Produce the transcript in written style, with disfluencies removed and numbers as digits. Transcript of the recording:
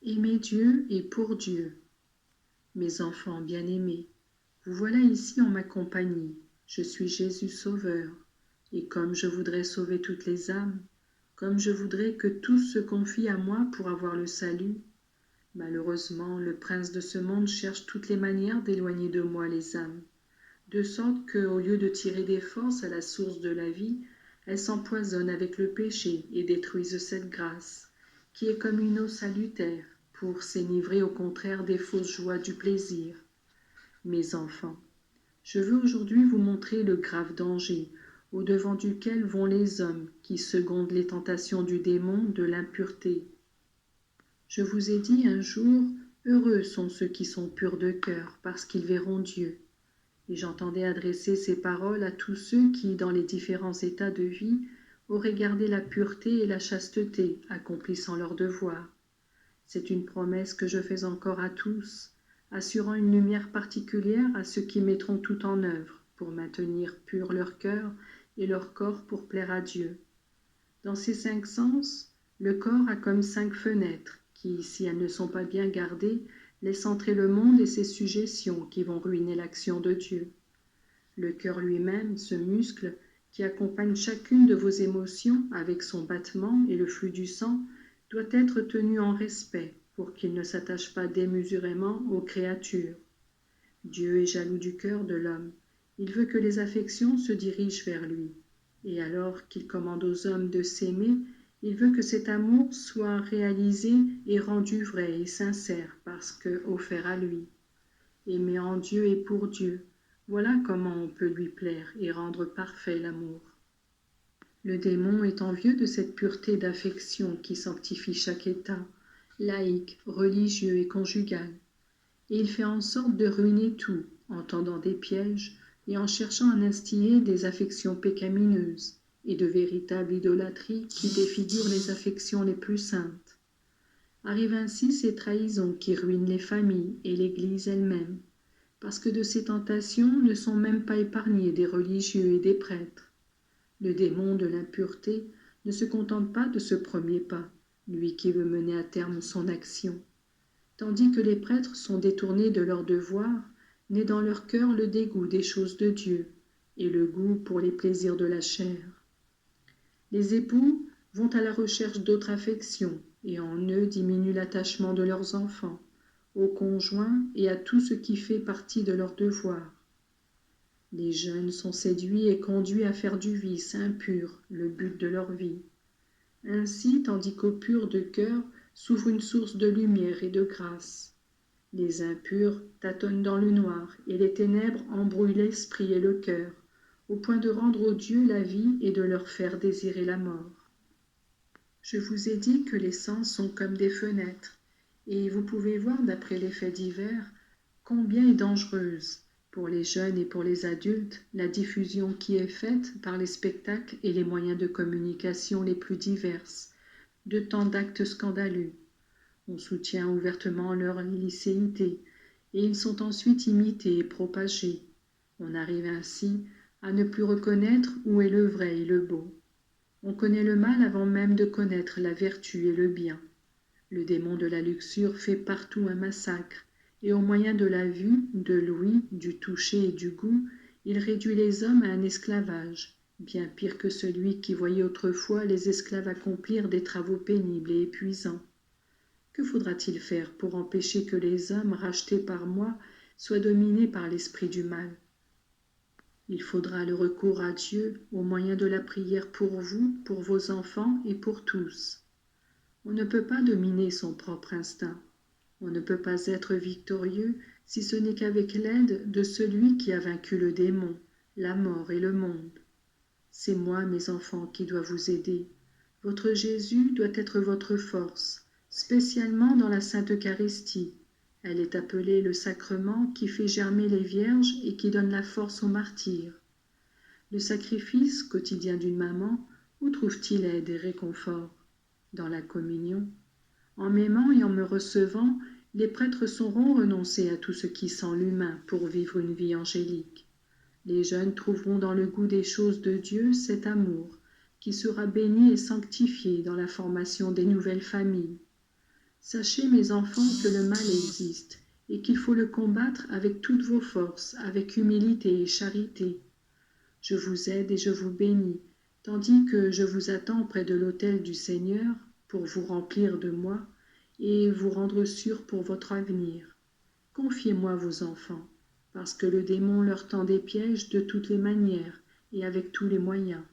Aimer Dieu et pour Dieu. Mes enfants bien-aimés, vous voilà ici en ma compagnie. Je suis Jésus Sauveur, et comme je voudrais sauver toutes les âmes, comme je voudrais que tous se confient à moi pour avoir le salut, malheureusement, le prince de ce monde cherche toutes les manières d'éloigner de moi les âmes, de sorte que, au lieu de tirer des forces à la source de la vie, elles s'empoisonnent avec le péché et détruisent cette grâce, qui est comme une eau salutaire, pour s'enivrer au contraire des fausses joies du plaisir. Mes enfants, je veux aujourd'hui vous montrer le grave danger au-devant duquel vont les hommes qui secondent les tentations du démon de l'impureté. Je vous ai dit un jour, heureux sont ceux qui sont purs de cœur, parce qu'ils verront Dieu. Et j'entendais adresser ces paroles à tous ceux qui, dans les différents états de vie, auraient gardé la pureté et la chasteté, accomplissant leur devoir. C'est une promesse que je fais encore à tous, assurant une lumière particulière à ceux qui mettront tout en œuvre pour maintenir pur leur cœur et leur corps pour plaire à Dieu. Dans ces 5 sens, le corps a comme 5 fenêtres qui, si elles ne sont pas bien gardées, laissent entrer le monde et ses suggestions qui vont ruiner l'action de Dieu. Le cœur lui-même, ce muscle qui accompagne chacune de vos émotions avec son battement et le flux du sang, doit être tenu en respect pour qu'il ne s'attache pas démesurément aux créatures. Dieu est jaloux du cœur de l'homme. Il veut que les affections se dirigent vers lui. Et alors qu'il commande aux hommes de s'aimer, il veut que cet amour soit réalisé et rendu vrai et sincère parce que offert à lui. Aimer en Dieu et pour Dieu, voilà comment on peut lui plaire et rendre parfait l'amour. Le démon est envieux de cette pureté d'affection qui sanctifie chaque état, laïque, religieux et conjugal, et il fait en sorte de ruiner tout en tendant des pièges et en cherchant à instiller des affections pécamineuses et de véritables idolâtries qui défigurent les affections les plus saintes. Arrivent ainsi ces trahisons qui ruinent les familles et l'Église elle-même, parce que de ces tentations ne sont même pas épargnés des religieux et des prêtres. Le démon de l'impureté ne se contente pas de ce premier pas, lui qui veut mener à terme son action, tandis que les prêtres sont détournés de leur devoir, naît dans leur cœur le dégoût des choses de Dieu et le goût pour les plaisirs de la chair. Les époux vont à la recherche d'autres affections et en eux diminuent l'attachement de leurs enfants, aux conjoints et à tout ce qui fait partie de leur devoir. Les jeunes sont séduits et conduits à faire du vice impur le but de leur vie. Ainsi, tandis qu'aux purs de cœur s'ouvre une source de lumière et de grâce. Les impurs tâtonnent dans le noir et les ténèbres embrouillent l'esprit et le cœur, au point de rendre odieux la vie et de leur faire désirer la mort. Je vous ai dit que les sens sont comme des fenêtres, et vous pouvez voir d'après les faits divers combien est dangereuse, pour les jeunes et pour les adultes, la diffusion qui est faite par les spectacles et les moyens de communication les plus diverses, de tant d'actes scandaleux. On soutient ouvertement leur illicéité, et ils sont ensuite imités et propagés. On arrive ainsi à ne plus reconnaître où est le vrai et le beau. On connaît le mal avant même de connaître la vertu et le bien. Le démon de la luxure fait partout un massacre, et au moyen de la vue, de l'ouïe, du toucher et du goût, il réduit les hommes à un esclavage, bien pire que celui qui voyait autrefois les esclaves accomplir des travaux pénibles et épuisants. Que faudra-t-il faire pour empêcher que les hommes rachetés par moi soient dominés par l'esprit du mal? Il faudra le recours à Dieu au moyen de la prière pour vous, pour vos enfants et pour tous. On ne peut pas dominer son propre instinct. On ne peut pas être victorieux si ce n'est qu'avec l'aide de celui qui a vaincu le démon, la mort et le monde. C'est moi, mes enfants, qui dois vous aider. Votre Jésus doit être votre force, spécialement dans la Sainte Eucharistie. Elle est appelée le sacrement qui fait germer les vierges et qui donne la force aux martyrs. Le sacrifice quotidien d'une maman, où trouve-t-il aide et réconfort? Dans la communion. En m'aimant et en me recevant, les prêtres sauront renoncer à tout ce qui sent l'humain pour vivre une vie angélique. Les jeunes trouveront dans le goût des choses de Dieu cet amour qui sera béni et sanctifié dans la formation des nouvelles familles. Sachez, mes enfants, que le mal existe, et qu'il faut le combattre avec toutes vos forces, avec humilité et charité. Je vous aide et je vous bénis, tandis que je vous attends près de l'autel du Seigneur pour vous remplir de moi et vous rendre sûr pour votre avenir. Confiez-moi vos enfants, parce que le démon leur tend des pièges de toutes les manières et avec tous les moyens.